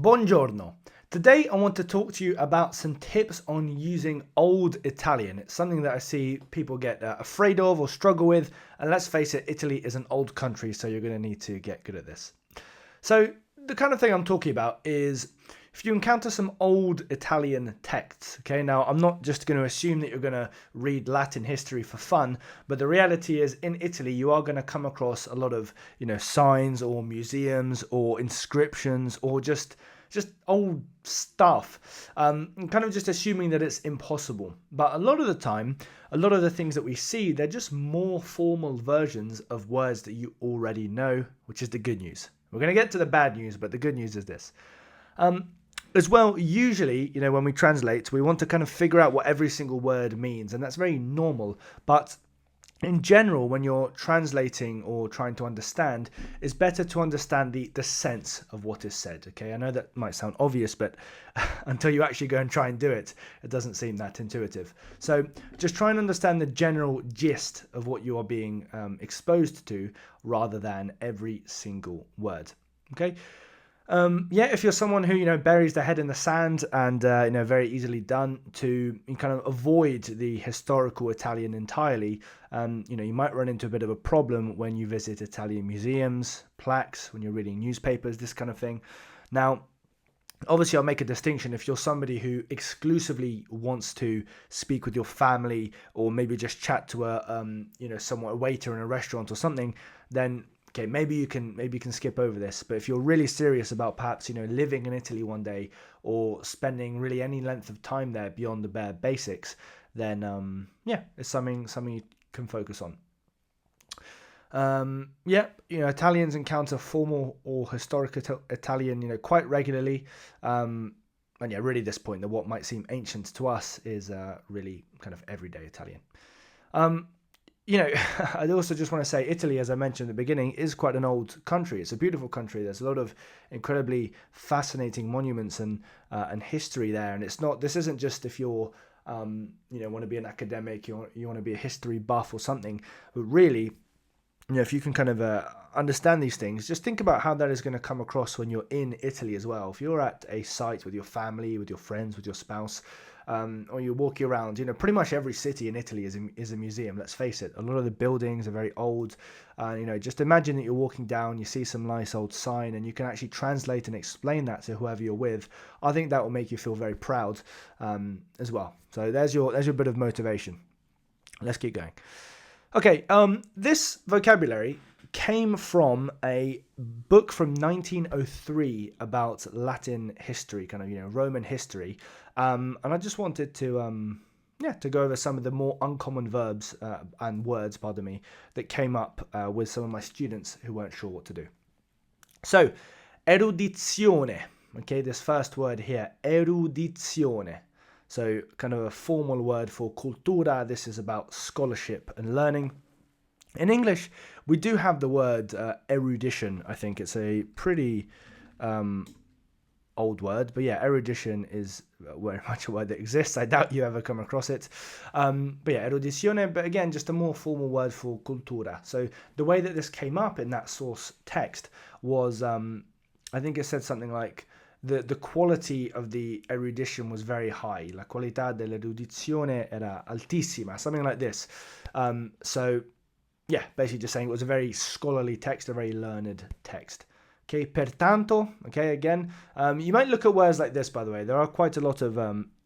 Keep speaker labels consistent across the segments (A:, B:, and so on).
A: Buongiorno. Today I want to talk to you about some tips on using Old Italian. It's something that I see people get afraid of or struggle with, and let's face it, Italy is an old country, so you're going to need to get good at this. So the kind of thing I'm talking about is if you encounter some old Italian texts, okay, now I'm not just going to assume that you're going to read Latin history for fun, but the reality is in Italy you are going to come across a lot of, signs or museums or inscriptions or just old stuff, kind of just assuming that it's impossible. But a lot of the time, a lot of the things that we see, they're just more formal versions of words that you already know, which is the good news. We're going to get to the bad news, but the good news is this. As well, usually, when we translate, we want to kind of figure out what every single word means, and that's very normal. But in general, when you're translating or trying to understand, it's better to understand the sense of what is said. Okay, I know that might sound obvious, but until you actually go and try and do it, it doesn't seem that intuitive. So just try and understand the general gist of what you are being exposed to rather than every single word. Okay. If you're someone who buries their head in the sand and very easily done to kind of avoid the historical Italian entirely, you might run into a bit of a problem when you visit Italian museums, plaques, when you're reading newspapers, this kind of thing. Now, obviously, I'll make a distinction. If you're somebody who exclusively wants to speak with your family or maybe just chat to a waiter in a restaurant or something, then okay, maybe you can skip over this. But if you're really serious about perhaps living in Italy one day or spending really any length of time there beyond the bare basics, then it's something you can focus on. Italians encounter formal or historic Italian quite regularly. Really this point that what might seem ancient to us is really kind of everyday Italian. I also just want to say Italy, as I mentioned at the beginning, is quite an old country. It's a beautiful country. There's a lot of incredibly fascinating monuments and history there. And this isn't just if you're, want to be an academic, you want to be a history buff or something. But really, if you can kind of understand these things, just think about how that is going to come across when you're in Italy as well. If you're at a site with your family, with your friends, with your spouse, or you're walking around, pretty much every city in Italy is a museum. Let's face it, a lot of the buildings are very old. Just imagine that you're walking down, you see some nice old sign, and you can actually translate and explain that to whoever you're with. I think that will make you feel very proud as well. So there's your bit of motivation. Let's keep going. Okay, this vocabulary came from a book from 1903 about Latin history, kind of, Roman history. And I just wanted to go over some of the more uncommon verbs and words, that came up with some of my students who weren't sure what to do. So, erudizione. Okay, this first word here, erudizione. So kind of a formal word for cultura. This is about scholarship and learning. In English, we do have the word erudition. I think it's a pretty old word. But yeah, erudition is very much a word that exists. I doubt you ever come across it. Erudizione, but again, just a more formal word for cultura. So the way that this came up in that source text was, I think it said something like, the quality of the erudition was very high. La qualità dell'erudizione era altissima, something like this. Basically just saying it was a very scholarly text, a very learned text. Okay, pertanto, okay, again, you might look at words like this, by the way. There are quite a lot of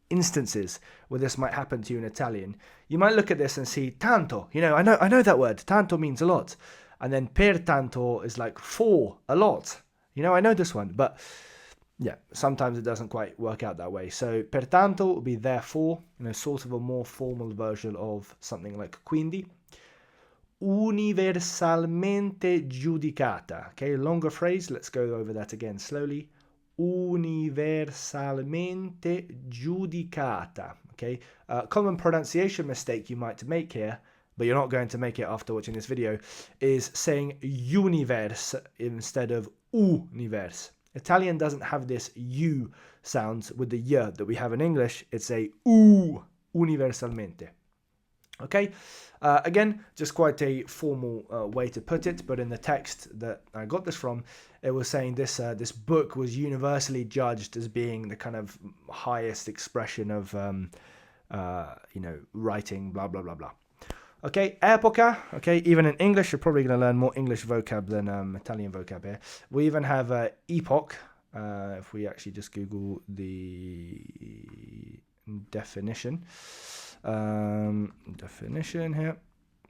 A: instances where this might happen to you in Italian. You might look at this and see tanto, I know that word. Tanto means a lot. And then pertanto is like for a lot. I know this one, but yeah, sometimes it doesn't quite work out that way. So, pertanto will be therefore, sort of a more formal version of something like quindi. Universalmente giudicata. Okay, longer phrase. Let's go over that again slowly. Universalmente giudicata. Okay, common pronunciation mistake you might make here, but you're not going to make it after watching this video, is saying universe instead of universe. Italian doesn't have this U sound with the Y that we have in English. It's a U, universalmente. Okay, again, just quite a formal way to put it, but in the text that I got this from, it was saying this book was universally judged as being the kind of highest expression of writing, blah blah blah blah. Okay, epoca. Okay, even in English, you're probably going to learn more English vocab than Italian vocab here. We even have epoch. If we actually just Google the definition. Definition here.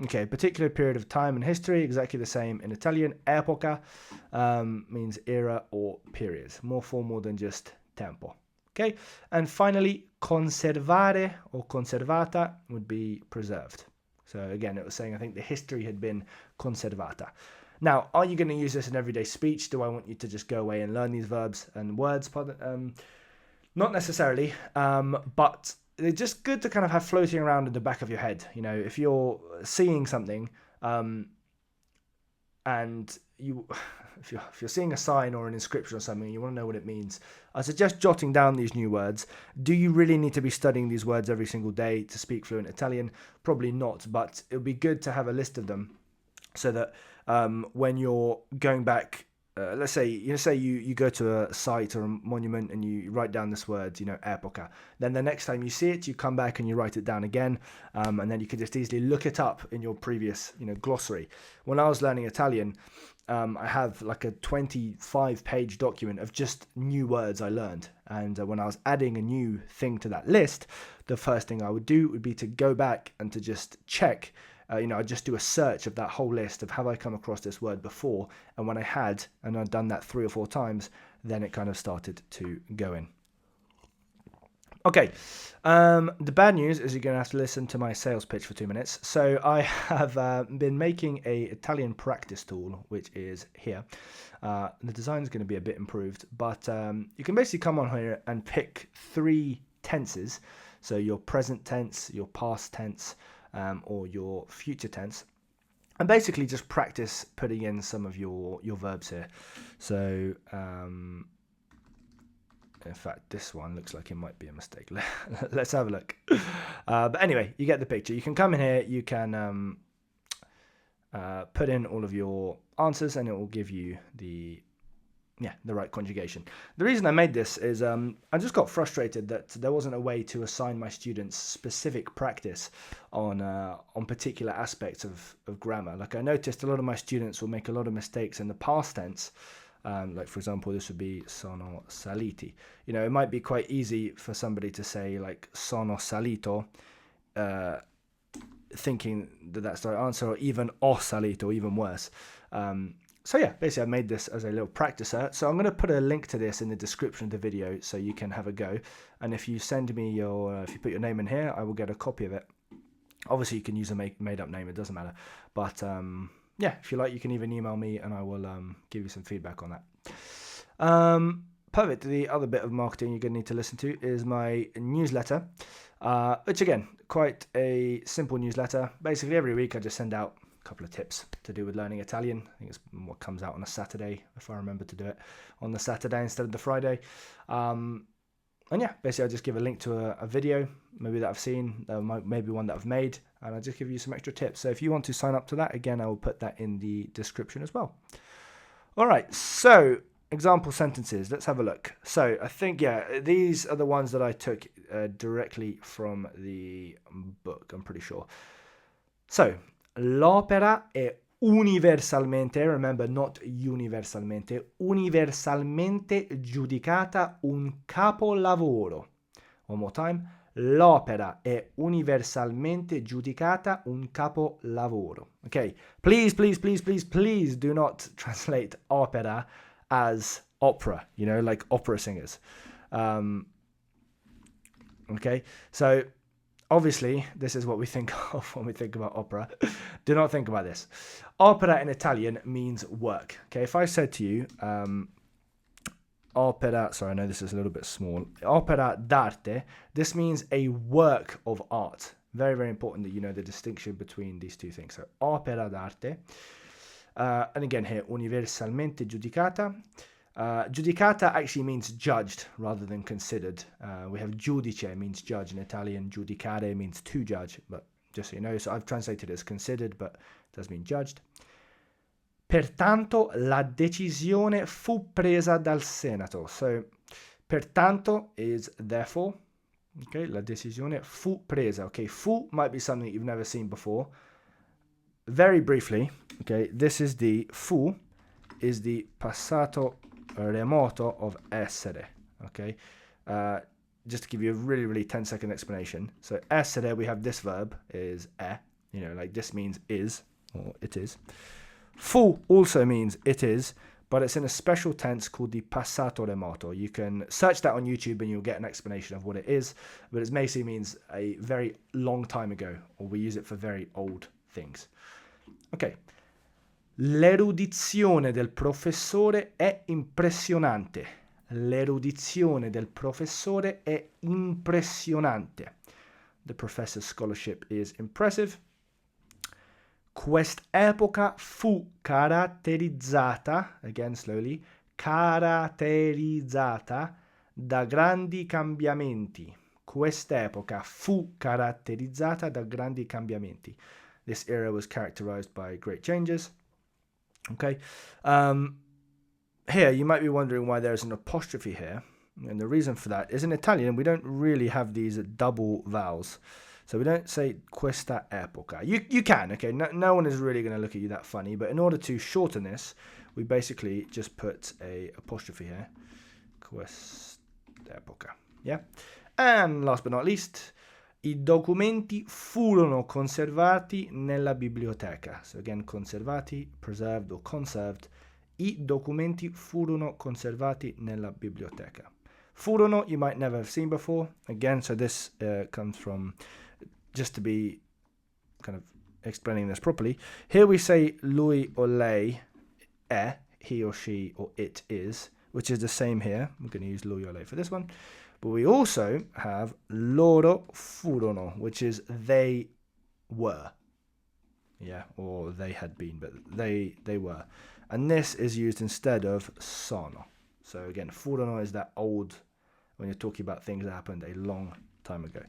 A: Okay, particular period of time in history, exactly the same in Italian. Epoca means era or period, more formal than just tempo. Okay, and finally, conservare or conservata would be preserved. So again, it was saying I think the history had been conservata. Now, are you going to use this in everyday speech? Do I want you to just go away and learn these verbs and words? Not necessarily, but they're just good to kind of have floating around in the back of your head. You know, if you're seeing something and if you're seeing a sign or an inscription or something, you want to know what it means, I suggest jotting down these new words. Do you really need to be studying these words every single day to speak fluent Italian? Probably not, but it would be good to have a list of them so that when you're going back, let's say you go to a site or a monument and you write down this word, epoca. Then the next time you see it, you come back and you write it down again, and then you can just easily look it up in your previous, glossary. When I was learning Italian, I have like a 25-page document of just new words I learned. And when I was adding a new thing to that list, the first thing I would do would be to go back and to just check. I'd just do a search of that whole list of have I come across this word before, and when I had, and I'd done that 3 or 4 times, then it kind of started to go in. Okay, the bad news is you're going to have to listen to my sales pitch for 2 minutes. So I have been making a Italian practice tool, which is here. The design is going to be a bit improved, but you can basically come on here and pick 3 tenses. So your present tense, your past tense, or your future tense, and basically just practice putting in some of your verbs here. So in fact, this one looks like it might be a mistake. Let's have a look. But anyway, you get the picture. You can come in here, you can put in all of your answers, and it will give you the right conjugation. The reason I made this is I just got frustrated that there wasn't a way to assign my students specific practice on particular aspects of grammar. Like I noticed a lot of my students will make a lot of mistakes in the past tense. Like for example, this would be sono saliti. It might be quite easy for somebody to say like sono salito, thinking that that's the right answer, or even ho salito, or even worse. So yeah, basically I made this as a little practicer. So I'm going to put a link to this in the description of the video so you can have a go. And if you send me if you put your name in here, I will get a copy of it. Obviously you can use a made up name, it doesn't matter. But yeah, if you like, you can even email me and I will give you some feedback on that. Perfect. The other bit of marketing you're going to need to listen to is my newsletter, which again, quite a simple newsletter. Basically every week I just send out couple of tips to do with learning Italian. I think it's what comes out on a Saturday, if I remember to do it on the Saturday instead of the Friday. And yeah, basically I just give a link to a video, maybe that I've seen, maybe one that I've made, and I just give you some extra tips. So if you want to sign up to that, again, I will put that in the description as well. All right, so example sentences. Let's have a look. So I think, these are the ones that I took directly from the book, I'm pretty sure. So, l'opera è universalmente, remember not universalmente, universalmente giudicata un capolavoro. One more time. L'opera è universalmente giudicata un capolavoro. Okay, please do not translate opera as opera, like opera singers. Okay, so obviously, this is what we think of when we think about opera. Do not think about this. Opera in Italian means work. Okay, if I said to you, opera, sorry, I know this is a little bit small. Opera d'arte, this means a work of art. Very, very important that you know the distinction between these two things. So, opera d'arte. And again here, universalmente giudicata. Giudicata actually means judged rather than considered. We have giudice means judge in Italian. Giudicare means to judge, but just so you know. So I've translated it as considered, but it does mean judged. Pertanto la decisione fu presa dal Senato. So pertanto is therefore. Okay, la decisione fu presa. Okay, fu might be something you've never seen before. Very briefly, okay, this is the fu is the passato remoto of essere. Okay, just to give you a really, really 10-second explanation. So essere, we have this verb is like this means is, or it is. Fu also means it is, but it's in a special tense called the passato remoto. You can search that on YouTube and you'll get an explanation of what it is, but it basically means a very long time ago, or we use it for very old things. Okay. L'erudizione del professore è impressionante. L'erudizione del professore è impressionante. The professor's scholarship is impressive. Quest'epoca fu caratterizzata, again slowly, caratterizzata da grandi cambiamenti. Quest'epoca fu caratterizzata da grandi cambiamenti. This era was characterized by great changes. Okay. Here, you might be wondering why there's an apostrophe here. And the reason for that is in Italian, we don't really have these double vowels. So we don't say questa epoca. You can, okay? No one is really going to look at you that funny. But in order to shorten this, we basically just put a apostrophe here. Quest'epoca. Yeah? And last but not least, i documenti furono conservati nella biblioteca. So again, conservati, preserved or conserved. I documenti furono conservati nella biblioteca. Furono, you might never have seen before. Again, so this comes from, just to be kind of explaining this properly. Here we say lui or lei, he or she or it is, which is the same here. We're going to use lui or lei for this one. But we also have loro furono, which is they were. Yeah, or they had been, but they were. And this is used instead of sono. So again, furono is that old, when you're talking about things that happened a long time ago.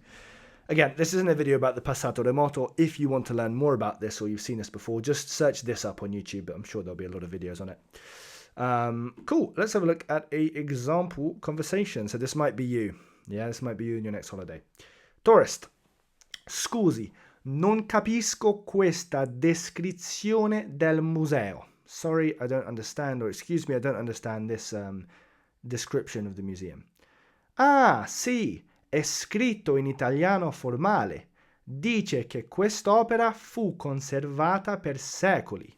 A: Again, this isn't a video about the passato remoto. If you want to learn more about this or you've seen this before, just search this up on YouTube. But I'm sure there'll be a lot of videos on it. Cool. Let's have a look at a example conversation. So this might be you. Yeah, this might be you in your next holiday. Tourist. Scusi, non capisco questa descrizione del museo. Sorry, I don't understand, or excuse me, I don't understand this description of the museum. Ah, sì, è scritto in italiano formale. Dice che quest'opera fu conservata per secoli.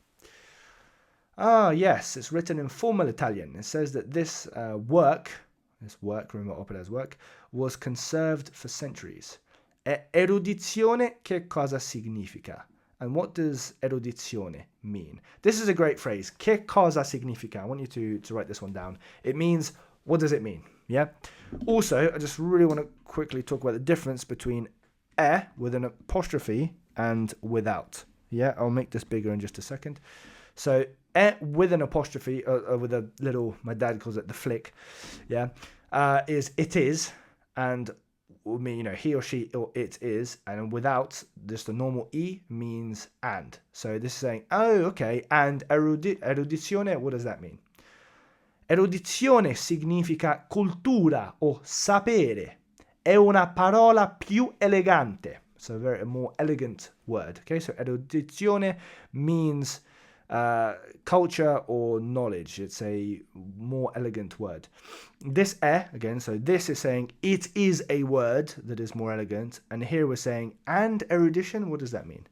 A: Ah, yes, it's written in formal Italian. It says that this work, remember opera's work, was conserved for centuries. Erudizione, che cosa significa? And what does erudizione mean? This is a great phrase. Che cosa significa? I want you to write this one down. It means, what does it mean? Yeah? Also, I just really want to quickly talk about the difference between with an apostrophe and without. Yeah, I'll make this bigger in just a second. So, with an apostrophe, with a little, my dad calls it the flick, yeah, is it is, and he or she or it is, and without just the normal e means and. So this is saying, oh, okay, and erudizione, what does that mean? Erudizione significa cultura o sapere. È una parola più elegante. So a more elegant word. Okay, so erudizione means culture or knowledge. It's a more elegant word. This again, so this is saying it is a word that is more elegant, and here we're saying and erudition. What does that mean?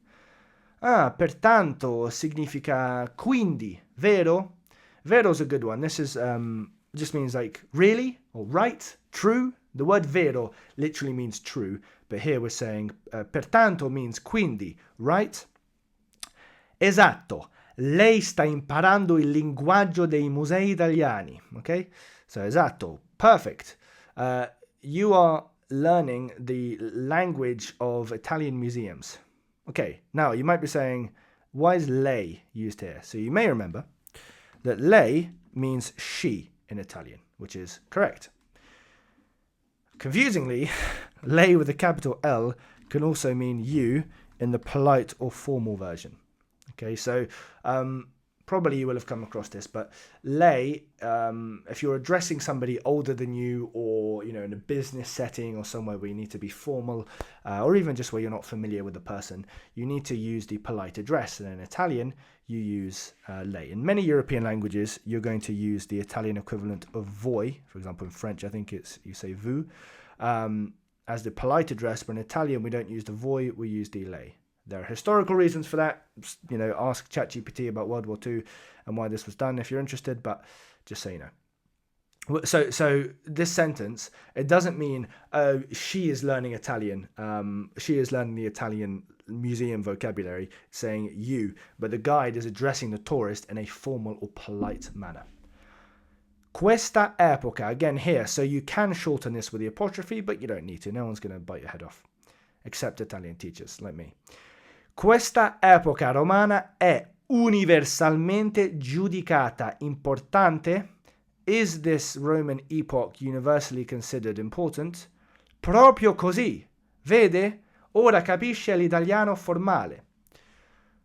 A: Pertanto significa quindi, vero? Vero is a good one. This is just means like really or right, true. The word vero literally means true, but here we're saying pertanto means quindi, right? Esatto. Lei sta imparando il linguaggio dei musei italiani. Okay? So, esatto. Perfect. You are learning the language of Italian museums. Okay, now you might be saying, why is lei used here? So you may remember that lei means she in Italian, which is correct. Confusingly, lei with a capital L can also mean you in the polite or formal version. Okay, so probably you will have come across this, but lei, if you're addressing somebody older than you, or in a business setting or somewhere where you need to be formal, or even just where you're not familiar with the person, you need to use the polite address. And in Italian, you use lei. In many European languages, you're going to use the Italian equivalent of voi. For example, in French, I think you say vous, as the polite address, but in Italian, we don't use the voi, we use the lei. There are historical reasons for that. Ask ChatGPT about World War II and why this was done if you're interested, but just so you know. So this sentence, it doesn't mean she is learning Italian. She is learning the Italian museum vocabulary, saying you, but the guide is addressing the tourist in a formal or polite manner. Questa epoca, again here, so you can shorten this with the apostrophe, but you don't need to. No one's going to bite your head off, except Italian teachers like me. Questa epoca romana è universalmente giudicata importante. Is this Roman epoch universally considered important? Proprio così. Vede? Ora capisce l'italiano formale.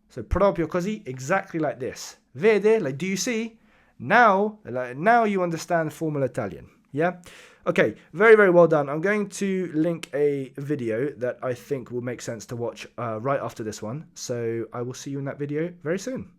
A: So proprio così, exactly like this. Vede? Like, do you see? Now you understand formal Italian. Yeah? Okay, very, very well done. I'm going to link a video that I think will make sense to watch right after this one. So I will see you in that video very soon.